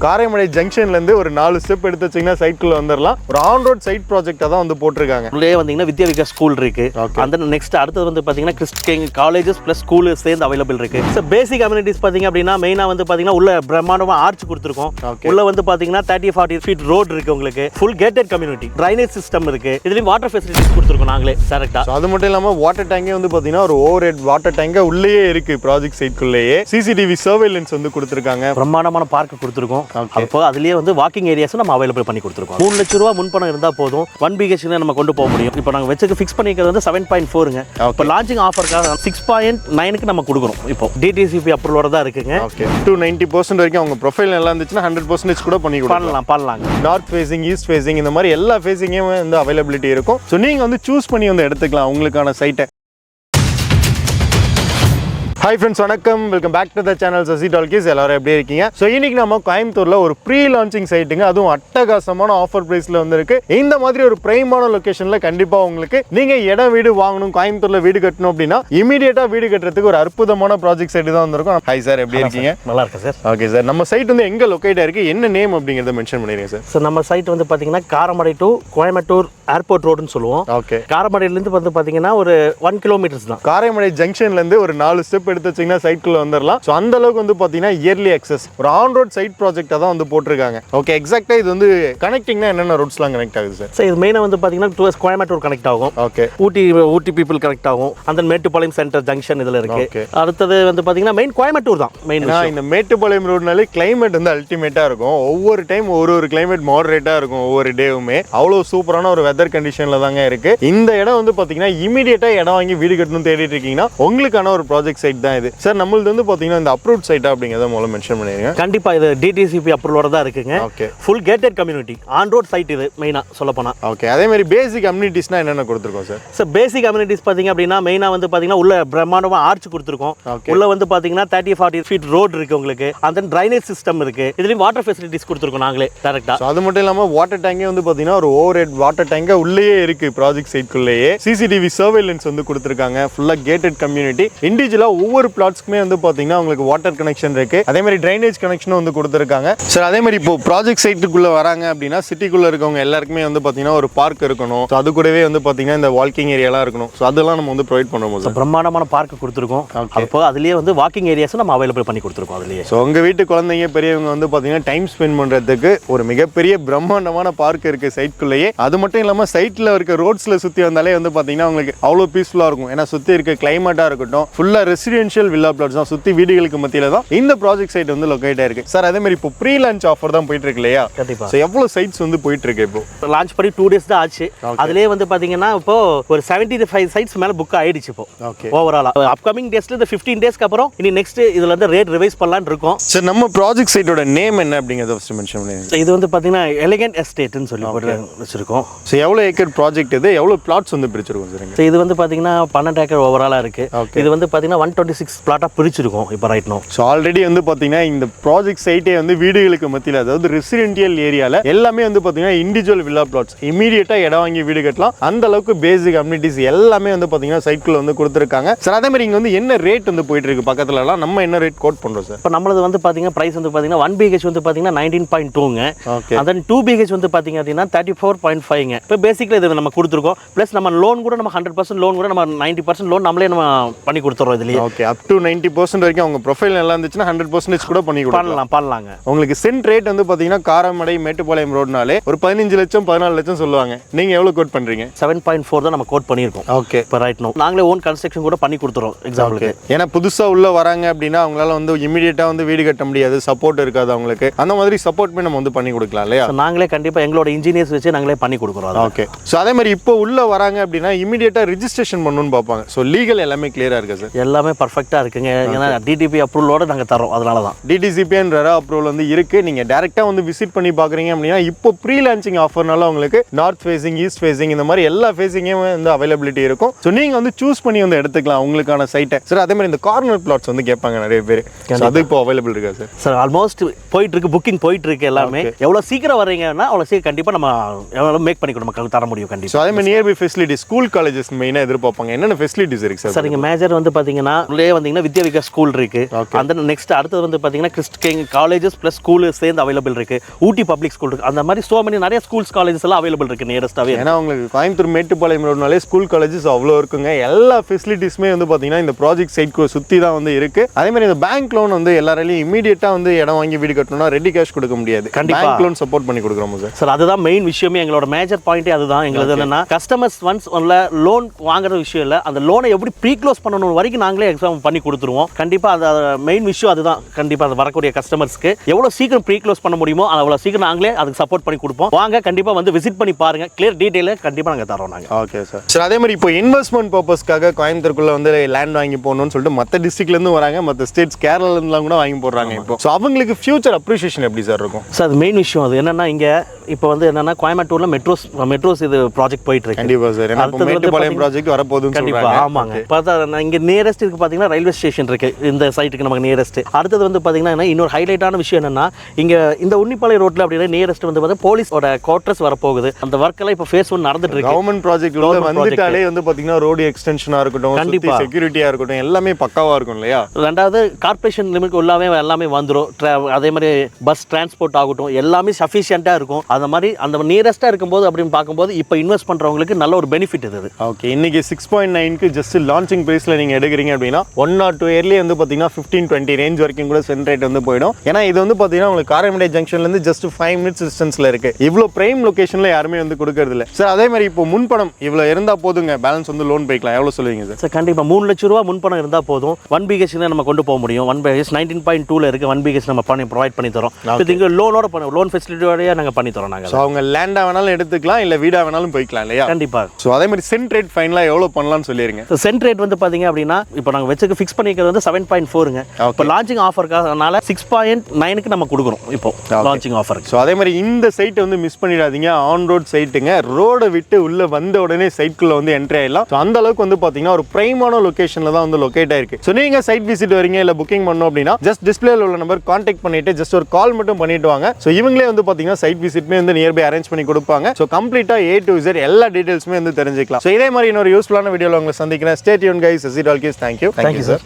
காரைமடை ஜங்ஷன்ல இருந்து ஒரு 4 ஸ்டெப் எடுத்து வச்சீங்கன்னா சைட்குள்ள வந்துடலாம். ஒரு ஆன் ரோட் சைட் ப்ராஜெக்ட்டா தான் வந்து போட்டுருக்காங்க. உள்ளே வந்தீங்கன்னா வித்யா விகாஸ் ஸ்கூல் இருக்கு. அந்த நெக்ஸ்ட் அடுத்து வந்து பாத்தீங்கன்னா கிறிஸ்டியன் காலேஜஸ் பிளஸ் ஸ்கூல் சேர்ந்து அவைலபிள் இருக்கு. சோ பேசிக் அம்யூனிட்டிஸ் பாத்தீங்க அப்படின்னா மெயினா வந்து பாத்தீங்கன்னா உள்ள பிரம்மாண்டமா ஆர்ச் கொடுத்துருக்கோம். உள்ள வந்து பாத்தீங்கன்னா 30-40 ஃபீட் ரோட் இருக்கு. உங்களுக்கு full gated community drainage system இருக்கு. இதுலயும் வாட்டர் ஃபெசிலிட்டிஸ் கொடுத்துருக்கோம் நாங்களே டைரக்டா. அது மட்டும் இல்லாம வாட்டர் டேங்கே வந்து பாத்தீங்கன்னா ஒரு ஓவர் ஹெட் வாட்டர் டேங்கே உள்ளேயே இருக்கு. ப்ராஜெக்ட் சைட்குள்ளேயே சிசிடிவி சர்வேலன்ஸ் வந்து கொடுத்துருக்காங்க. பிரம்மாண்டமான பார்க் கொடுத்துருக்கோம். அப்போ அதுலயே வந்து வாக்கிங் ஏரியாஸ் நம்ம அவைலபிள் பண்ணி கொடுத்துருக்கோம். 3 லட்சம் ரூபாய் முன்பணம் இருந்தா போதும் 1 BHK நம்ம கொண்டு போக முடியும். இப்போ நாங்க வெச்சுக்கு ஃபிக்ஸ் பண்ணிக்கிறது வந்து 7.4ங்க. இப்போ லான்ச்சிங் ஆஃபர்க்காக 6.9க்கு நம்ம கொடுக்குறோம். இப்போ DTCP அப்ரூவலோட தான் இருக்குங்க. ஓகே 90% வரைக்கும் அவங்க ப்ரொஃபைல் நல்லா இருந்துச்சுன்னா 100% கூட பண்ணலாம். நார்த் ஃபேசிங், ஈஸ்ட் ஃபேசிங் இந்த மாதிரி எல்லா ஃபேசிங்கும் வந்து அவைலபிலிட்டி இருக்கும். ஸோ நீங்க வந்து சூஸ் பண்ணி வந்து எடுத்துக்கலாம் உங்களுக்கான சைட்டை. ஹாய் ஃப்ரெண்ட்ஸ், வணக்கம். Welcome back to the channel Sasi talkies. எல்லாரும் எப்படி இருக்கீங்க? ஸோ இன்னைக்கு நம்ம கோயம்புத்தூர்ல ஒரு ப்ரீ லான்ச்சிங் சைட்டுங்க, அதுவும் அட்டகாசமான ஆஃபர் பிரைஸ்ல வந்து இருக்கு. இந்த மாதிரி ஒரு பிரைமான லொகேஷன்ல கண்டிப்பா உங்களுக்கு நீங்க இடம் வீடு வாங்கணும், கோயம்புத்தூர்ல வீடு கட்டணும் அப்படின்னா இமீடியட்டா வீடு கட்டுறதுக்கு ஒரு அற்புதமான ப்ராஜெக்ட் சைட்டு தான் வந்திருக்கும். ஹாய் சார், எப்படி இருக்கீங்க? நல்லா இருக்கேன் சார். ஓகே சார், நம்ம சைட் வந்து எங்க லொகேட் ஆயிருக்கு, என்ன நேம் அப்படிங்கறத மென்ஷன் பண்ணிருங்க சார். ஸோ நம்ம சைட் வந்து பாத்தீங்கன்னா காரமடை டு கோயம்புத்தூர் ஏர்போர்ட் ரோடுன்னு சொல்லுவோம். ஓகே, காரமடையில இருந்து வந்து பாத்தீங்கன்னா ஒரு 1 கிலோமீட்டர்ஸ் தான். காரைமடை ஜங்ஷன்ல இருந்து ஒரு 4 ஸ்டெப் எடுத்து வச்சீங்கன்னா சைட்குள்ள வந்துடலாம். ஸோ அந்த அளவுக்கு வந்து பாத்தீங்கன்னா இயர்லி அக்சஸ் ஒரு ஆன் ரோட் சைட் ப்ராஜெக்டா தான் வந்து போட்டிருக்காங்க. ஓகே, எக்ஸாக்டா இது வந்து கனெக்டிங்னா என்னென்ன ரூட்ஸ்லாம் கனெக்ட் ஆகுது சார்? சார் இது மெயினாக வந்து பாத்தீங்கன்னா டுவர்ஸ் கோயம்புத்தூர் கனெக்ட் ஆகும். ஓகே, ஊட்டி பீப்புள் கனெக்ட் ஆகும். அந்த மேட்டுப்பாளையம் சென்டர் ஜங்ஷன் இதுல இருக்கு. அடுத்தது வந்து பாத்தீங்கன்னா மெயின் கோயம்புத்தூர் தான் மெயின். இந்த மேட்டுப்பாளையம் ரோட்னாலே கிளைமேட் வந்து அல்டிமேட்டா இருக்கும். ஒவ்வொரு டைம் ஒரு கிளைமேட் மாடரேட்டா இருக்கும். ஒவ்வொரு டேவுமே அவ்வளவு சூப்பரான ஒரு வெதர் கண்டிஷன்ல தாங்க இருக்கு. இந்த இடம் வந்து பாத்தீங்கன்னா இமீடியட்டா இடம் வாங்கி வீடு கட்டணும் தேடிட்டு இருக்கீங்கன்னா உங்களுக்கான ஒரு ப்ராஜெக்ட் சைட் தான் இது. சார் நம்மளது வந்து பாத்தீங்கன்னா இந்த அப்ரூவ்ட் சைட்டா அப்படிங்கறத மூலம் மென்ஷன் பண்ணிருங்க. கண்டிப்பா இது DTCP அப்ரூவலோட தான் இருக்குங்க. Okay, full gated community on road side இது மெயினா சொல்ல போனா. ஓகே, அதே மாதிரி பேசிக் அம்யூனிட்டிஸ்னா என்னென்ன கொடுத்துருக்கோம் சார்? சார் பேசிக் அம்யூனிட்டிஸ் பாத்தீங்க அப்படின்னா மெயினா வந்து பாத்தீங்கன்னா உள்ள பிரம்மாண்டமா ஆர்ச் கொடுத்துருக்கோம். உள்ள வந்து பாத்தீங்கன்னா 30-40 ஃபீட் ரோட் இருக்கு. உங்களுக்கு அந்த ட்ரைனேஜ் சிஸ்டம் இருக்கு. இதுலயும் வாட்டர் ஃபெசிலிட்டிஸ் கொடுத்துருக்கோம் நாங்களே டைரக்டா. அது மட்டும் இல்லாம வாட்டர் டேங்கே வந்து பாத்தீங்கன்னா ஒரு ஓவர் ஹெட் வாட்டர் டேங்கே உள்ளேயே இருக்கு. ப்ராஜெக்ட் சைட்குள்ளேயே சிசிடிவி சர்வேலன்ஸ் வந்து கொடுத்துருக்காங்க. ஃபுல்லா கேட்டட் கம்யூனிட்டி. இண்டிவிஜுவலா ஒவ்வொரு பிளாட்ஸ்க்குமே வந்து பாத்தீங்கன்னா உங்களுக்கு வாட்டர் கனெக்ஷன் இருக்கு. அதே மாதிரி ட்ரைனேஜ் கனெக்ஷனும் வந்து கொடுத்துருக்காங்க. சார் அதே மாதிரி இப்போ ப்ராஜெக்ட் சைட்டுக்குள்ள வராங்க அப்படின்னா சிட்டிக்குள்ள இருக்கவங்க எல்லாருக்குமே வந்து பாத்தீங்கன்னா ஒரு பார்க் இருக்கணும். அது கூடவே வந்து பாத்தீங்கன்னா இந்த வாக்கிங் ஏரியாலாம் இருக்கணும். ஸோ அதெல்லாம் நம்ம வந்து ப்ரொவைட் பண்ணுவோம் சார். பிரம்மாண்டமான பார்க் கொடுத்துருக்கோம். அப்போ அதுலயே வந்து வாக்கிங் ஏரியாஸ் நம்ம அவைலபிள் பண்ணி கொடுத்துருக்கோம். அதுலயே ஸோ உங்க வீட்டு குழந்தைங்க பெரியவங்க வந்து பாத்தீங்கன்னா டைம் ஸ்பெண்ட் பண்றதுக்கு ஒரு மிகப்பெரிய பிரம்மாண்டமான பார்க் இருக்கு சைட்குள்ளேயே. அது மட்டும் இல்லாம சைட்ல இருக்க ரோட்ஸ்ல சுத்தி வந்தாலே வந்து பாத்தீங்கன்னா உங்களுக்கு அவ்வளவு பீஸ்ஃபுல்லா இருக்கும். ஏன்னா சுத்தி இருக்க கிளைமேட்டா இருக்கட்டும் ஃபுல்லா ரெசிடென்ஷியல் வில்லா பிளாட்ஸ் தான், சுத்தி வீடுகளுக்கு மத்தியில தான் இந்த ப்ராஜெக்ட் சைட் வந்து லொகேட் ஆயிருக்கு. சார் அதே மாதிரி இப்போ ப்ரீ லான்ச் ஆஃபர் தான் போயிட்டு இருக்கு இல்லையா? கண்டிப்பா. ஸோ எவ்வளவு சைட்ஸ் வந்து போயிட்டு இருக்கு? இப்போ லான்ச் பண்ணி 2 டேஸ் தான் ஆச்சு. அதுலயே வந்து பாத்தீங்கன்னா இப்போ ஒரு 75 சைட்ஸ் மேல புக் ஆயிடுச்சு. இப்போ ஓகே, ஓவராலா அப்கமிங் டேஸ்ல இந்த 15 டேஸ்க்கு அப்புறம் இனி நெக்ஸ்ட் இதுல இருந்து ரேட் ரிவைஸ் பண்ணலாம்னு இருக்கோம். சார் நம்ம ப்ராஜெக்ட் சைட்டோட நேம் என்ன அப்படிங்கறத ஃபர்ஸ்ட் மென்ஷன் பண்ணுங்க. இது வந்து பாத்தீங்கன்னா எலிகன்ட் எஸ்டேட்னு சொல்லி போட்டு வச்சிருக்கோம். ஸோ எவ்வளவு ஏக்கர் ப்ராஜெக்ட் இது, எவ்வளவு பிளாட்ஸ் வந்து பிரிச்சிருக்கோம் சார்? இது வந்து பாத்தீங்கன்னா 12 ஏக்கர் ஓவராலா இருக்கு. இது வந்து பாத்தீங்கன்னா 126 பிளாட்டா பிரிச்சிருக்கோம் இப்போ ரைட் நோ. ஸோ ஆல்ரெடி வந்து பாத்தீங்கன்னா இந்த ப்ராஜெக்ட் சைட்டே வந்து வீடுகளுக்கு மத்தியில், அதாவது ரெசிடென்டியல் ஏரியால எல்லாமே வந்து பாத்தீங்கன்னா இண்டிவிஜுவல் வில்லா பிளாட்ஸ் இமீடியட்டா இடம் வாங்கி வீடு கட்டலாம். அந்த அளவுக்கு பேசிக் அம்யூனிட்டிஸ் எல்லாமே வந்து பாத்தீங்கன்னா சைட்குள்ள வந்து கொடுத்துருக்காங்க. சார் அதே மாதிரி இங்க வந்து என்ன ரேட் வந்து போயிட்டு இருக்கு பக்கத்துல எல்லாம், நம்ம என்ன ரேட் கோட் பண்றோம் சார்? இப்போ நம்மளது வந்து பாத்தீங்கன்னா பிரைஸ் வந்து பாத்தீங்கன்னா 1 BHK வந்து பாத்தீங்கன்னா 19.2ங்க. ஓகே, அண்ட் 2 BHK வந்து பாத்தீங்க அப்படின்னா 34.5ங்க. இப்போ பேசிக்கலி இது நம்ம கொடுத்துருக்கோம். பிளஸ் நம்ம லோன் கூட நம்ம 100% லோன் கூட நம்ம 90% லோன் நம்மளே நம்ம பண்ணி கொடுத்துறோம் இதுலயே. ஓகே, அப் டு 90% வரைக்கும் அவங்க ப்ரொஃபைல் நல்லா இருந்துச்சுன்னா 100% கூட பண்ணலாங்க. உங்களுக்கு சென்ட் ரேட் வந்து பாத்தீங்கன்னா காரமடை மேட்டுப்பாளையம் ரோட்னாலே ஒரு 15 லட்சம் 14 லட்சம் சொல்லுவாங்க. நீங்க எவ்வளவு கோட் பண்றீங்க? 7.4 தான் நம்ம கோட் பண்ணியிருக்கோம். ஓகே, இப்போ ரைட் நோ நாங்களே ஓன் கன்ஸ்ட்ரக்ஷன் கூட பண்ணி கொடுத்துறோம் எக்ஸாம்பிளுக்கு. ஏன்னா புதுசா உள்ள வராங்க அப்படின்னா அவங்களால வந்து இமீடியட்டா வந்து வீடு கட்ட முடியாது, சப்போர்ட் இருக்காது அவங்களுக்கு. அந்த மாதிரி சப்போர்ட் நம்ம வந்து பண்ணி கொடுக்கலாம் இல்லையா? நாங்களே கண்டிப்பா எங்களோட இன்ஜினியர்ஸ் வச்சு நாங்களே பண்ணி கொடுக்குறோம். ஓகே, ஸோ அதே மாதிரி இப்போ உள்ள வராங்க அப்படின்னா இமீடியட்டா ரிஜிஸ்ட்ரேஷன் பண்ணணும்னு பார்ப்பாங்க. ஸோ லீகல் எல்லாமே கிளியரா இருக்கு சார்? எல்லாமே பர்ஃபெக்டா இருக்குங்க. ஏன்னா DTP அப்ரூவலோட நாங்க தரோம். அதனால தான் DTCPன்ற அப்ரூவல் வந்து இருக்கு. நீங்க டைரக்டா வந்து விசிட் பண்ணி பாக்குறீங்க அப்படின்னா இப்போ ப்ரீ லான்ச்சிங் ஆஃபர்னால உங்களுக்கு நார்த் ஃபேசிங், ஈஸ்ட் ஃபேசிங் இந்த மாதிரி எல்லா ஃபேசிங்கும் வந்து அவைலபிலிட்டி இருக்கும். ஸோ நீங்க வந்து சூஸ் பண்ணி வந்து எடுத்துக்கலாம் உங்களுக்கான சைட்டை. சார் அதே மாதிரி இந்த கார்னர் பிளாட்ஸ் வந்து கேட்பாங்க நிறைய பேர், அது இப்போ அவைலபிள் இருக்கா சார்? சார் ஆல்மோஸ்ட் போயிட்டு இருக்கு, புக்கிங் போயிட்டு இருக்கு எல்லாமே. எவ்வளவு சீக்கிரம் வரீங்கன்னா அவ்வளவு சீக்கிரம் கண்டிப்பா நம்ம எவ்வளவு மேக் பண்ணி கொடுக்க மக்களுக்கு தர முடியும் கண்டிப்பா. ஸோ அதே மாதிரி நியர்பை ஃபெசிலிட்டி ஸ்கூல் காலேஜஸ் மெயினாக எதிர்பார்ப்பாங்க. என்னென்ன ஃபெசிலிட்டிஸ் இருக்கு சார்? சார் இங்க மேஜர் வந்து பாத்தீங்கன்னா உள்ளே வந்தீங்கன்னா வித்யா விகாஸ் ஸ்கூல் இருக்கு. அந்த நெக்ஸ்ட் அடுத்தது வந்து பார்த்தீங்கன்னா கிறிஸ்டியன் காலேஜஸ் ப்ளஸ் ஸ்கூல் சேர்ந்து அவைலபிள் இருக்கு. ஊட்டி பப்ளிக் ஸ்கூல் இருக்கு. அந்த மாதிரி சோ மெனி நிறைய ஸ்கூல்ஸ் காலேஜஸ் எல்லாம் அவைலபிள் இருக்கு நியரஸ்டாவே. ஏன்னா உங்களுக்கு கோயம்புத்தூர் மேட்டுப்பாளையம் ரோடுனாலே ஸ்கூல் காலேஜஸ் அவ்வளோ இருக்குங்க. எல்லா ஃபெசிலிட்டிஸுமே வந்து பார்த்தீங்கன்னா இந்த ப்ராஜெக்ட் சைட்க்கு சுற்றி தான் வந்து இருக்கு. அதே மாதிரி இந்த பேங்க் லோன் வந்து எல்லாராலையும் இமீடியட்டா வந்து இடம் வாங்கி வீடு கட்டணும்னா ரெடி கேஷ் கொடுக்க முடியாது. பேங்க் லோன் சப்போர்ட் பண்ணி கொடுக்குறோம் சார். அதுதான் மெயின் விஷயமே. எங்களோட மேஜர் பாயிண்டே அதுதான். எங்களுக்கு என்னன்னா கஸ்டமர்ஸ் ஒன்ஸ் லோன் வாங்குற விஷயம் இல்லை, அந்த லோனை எப்படி ப்ரீ க்ளோஸ் பண்ணணும் வரைக்கும் நாங்களே எக்ஸாம் பண்ணி கொடுத்துருவோம். கண்டிப்பா அது மெயின் விஷயம் அதுதான். கண்டிப்பா அது வரக்கூடிய கஸ்டமர்ஸ்க்கு எவ்வளவு சீக்கிரம் ப்ரீ க்ளோஸ் பண்ண முடியுமோ அவ்வளவு சீக்கிரம் நாங்களே அதுக்கு சப்போர்ட் பண்ணி கொடுப்போம். வாங்க கண்டிப்பா வந்து விசிட் பண்ணி பாருங்க. கிளியர் டீடைல் கண்டிப்பா நாங்க தரோம் நாங்க. Okay sir. சார் அதே மாதிரி இப்போ இன்வெஸ்ட்மெண்ட் பர்பஸ்க்காக கோயம்புத்தூருக்குள்ள வந்து லேண்ட் வாங்கி போகணும்னு சொல்லிட்டு மற்ற டிஸ்ட்ரிக்ட்ல இருந்து வராங்க, மற்ற ஸ்டேட்ஸ் கேரளால இருந்துலாம் கூட வாங்கி போடுறாங்க. இப்போ ஸோ அவங்களுக்கு ஃபியூச்சர் அப்ரிஷியேஷன் எப்படி சார் இருக்கும்? சார் அது மெயின் விஷயம். அது என்னன்னா இங்க இப்போ வந்து என்னன்னா கோயம்புத்தூர்ல மெட்ரோஸ் இது ப்ராஜெக்ட் போயிட்டு இருக்கு. கண்டிப்பா சார். ஏன்னா மேட்டுப்பாளையம் ப்ராஜெக்ட் வரப்போகுதுன்னு கண்டிப்பா. ஆமாங்க. பார்த்தா இங்க நியரஸ்ட் இருக்கு பாத்தீங்கன்னா ரயில்வே ஸ்டேஷன் இருக்கு இந்த சைட்டுக்கு நமக்கு நியரஸ்ட். அடுத்தது வந்து பாத்தீங்கன்னா இன்னொரு ஹைலைட்டான விஷயம் என்னன்னா இங்க இந்த உன்னிப்பாளையம் ரோட்ல அப்படியே நியரஸ்ட் வந்து பார்த்தா போலீஸோட குவார்டர்ஸ் வரப்போகுது. அந்த ஒர்க் எல்லாம் இப்போ ஃபேஸ் 1 நடந்துட்டு இருக்கு. கவர்மெண்ட் ப்ராஜெக்ட் உள்ள வந்துட்டாலே வந்து பாத்தீங்கன்னா ரோடு எக்ஸ்டென்ஷனா இருக்கட்டும், கண்டிப்பா செக்யூரிட்டியா இருக்கட்டும், எல்லாமே பக்காவா இருக்கும் இல்லையா? ரெண்டாவது கார்ப்பரேஷன் லிமிட் உள்ளாவே எல்லாமே வந்துரும். அதே மாதிரி பஸ் டிரான்ஸ்போர்ட் ஆகட்டும் எல்லாமே சஃபிஷியண்டா இருக்கும். அந்த மாதிரி அந்த நியரஸ்டா இருக்கும்போது அப்படின்னு பார்க்கும்போது இப்போ இன்வெஸ்ட் பண்றவங்களுக்கு நல்ல ஒரு பெனிஃபிட் இது. ஓகே. இன்னைக்கு 6.9க்கு ஜஸ்ட் லான்ச்சிங் பிரைஸ்ல நீங்க எடுக்கிறீங்க அப்படின்னா 1 or 2 இயர்லயே வந்து பாத்தீங்கன்னா 15-20 ரேஞ்ச் வரைக்கும் கூட சென்ட் ரேட் வந்து போயிடும். ஏன்னா இது வந்து பாத்தீங்கன்னா உங்களுக்கு காரைமடை ஜங்ஷன்ல இருந்து ஜஸ்ட் 5 minutes டிஸ்டன்ஸ்ல இருக்கு. இவ்வளவு பிரைம் லொகேஷன்ல யாருமே வந்து கொடுக்கறது இல்ல சார். அதே மாதிரி இப்போ முன்பணம் இவ்வளவு இருந்தா போதுங்க, பேலன்ஸ் வந்து லோன் போய்க்கலாம். எவ்வளவு சொல்லுவீங்க சார்? சார் கண்டிப்பா 3 லட்சம் ரூபாய் முன்பணம் இருந்தா போதும். 1 BHK தான் நம்ம கொண்டு போக முடியும். 1 BHK 19.2ல இருக்கு. 1 BHK நம்ம ப்ரொவைட் பண்ணி தரோம். இது லோனோட லோன் ஃபெசிலிட்டியோட நாங்க பண்ணி தரோம் நாங்க. சோ அவங்க லேண்டா வேணாலும் எடுத்துக்கலாம், இல்ல வீடா வேணாலும் போய்க்கலாம் இல்லையா? கண்டிப்பா. சோ அதே மாதிரி சென்ட் ரேட் ஃபைனலா எவ்வளவு பண்ணலாம்னு சொல்லிருங்க. சென்ட் ரேட் வந்து பாத்தீங்க அப்படின்னா இப்போ நாங்க வெச்சுக்கு ஃபிக்ஸ் பண்ணிக்கிறது வந்து 7.4ங்க. இப்போ லான்ச்சிங் ஆஃபர்க்கானால 6.9க்கு நம்ம கொடுக்குறோம் இப்போ லான்ச்சிங் ஆஃபருக்கு. சோ அதே மாதிரி இந்த சைட் வந்து மிஸ் பண்ணிடாதீங்க. ஆன் ரோட் சைட்டுங்க. ரோட விட்டு உள்ள வந்த உடனே சைட்குள்ள வந்து என்ட்ரி ஆயிடலாம். சோ அந்த அளவுக்கு வந்து பாத்தீங்கன்னா ஒரு பிரைமான லொகேஷன்ல தான் வந்து லொகேட் ஆயிருக்கு. சோ நீங்க சைட் விசிட் வரீங்க இல்ல புக்கிங் பண்ணனும் அப்படின்னா ஜஸ்ட் டிஸ்ப்ளேல உள்ள நம்பர் கான்டாக்ட் பண்ணிட்டு ஜஸ்ட் ஒரு கால் மட்டும் பண்ணிட்டு வாங்க. சோ இவங்களே வந்து பாத்தீங்கன்னா சைட் விசிட்மே வந்து நியர்பை அரேஞ்ச் பண்ணி கொடுப்பாங்க. சோ கம்ப்ளீட்டா A to Z எல்லா டீடைல்ஸ்மே வந்து தெரிஞ்சுக்கலாம். சோ இதே மாதிரி இன்னொரு யூஸ்ஃபுல்லான வீடியோல உங்களை சந்திக்கிறேன். Stay tune guys. Thank you. Thank you sir.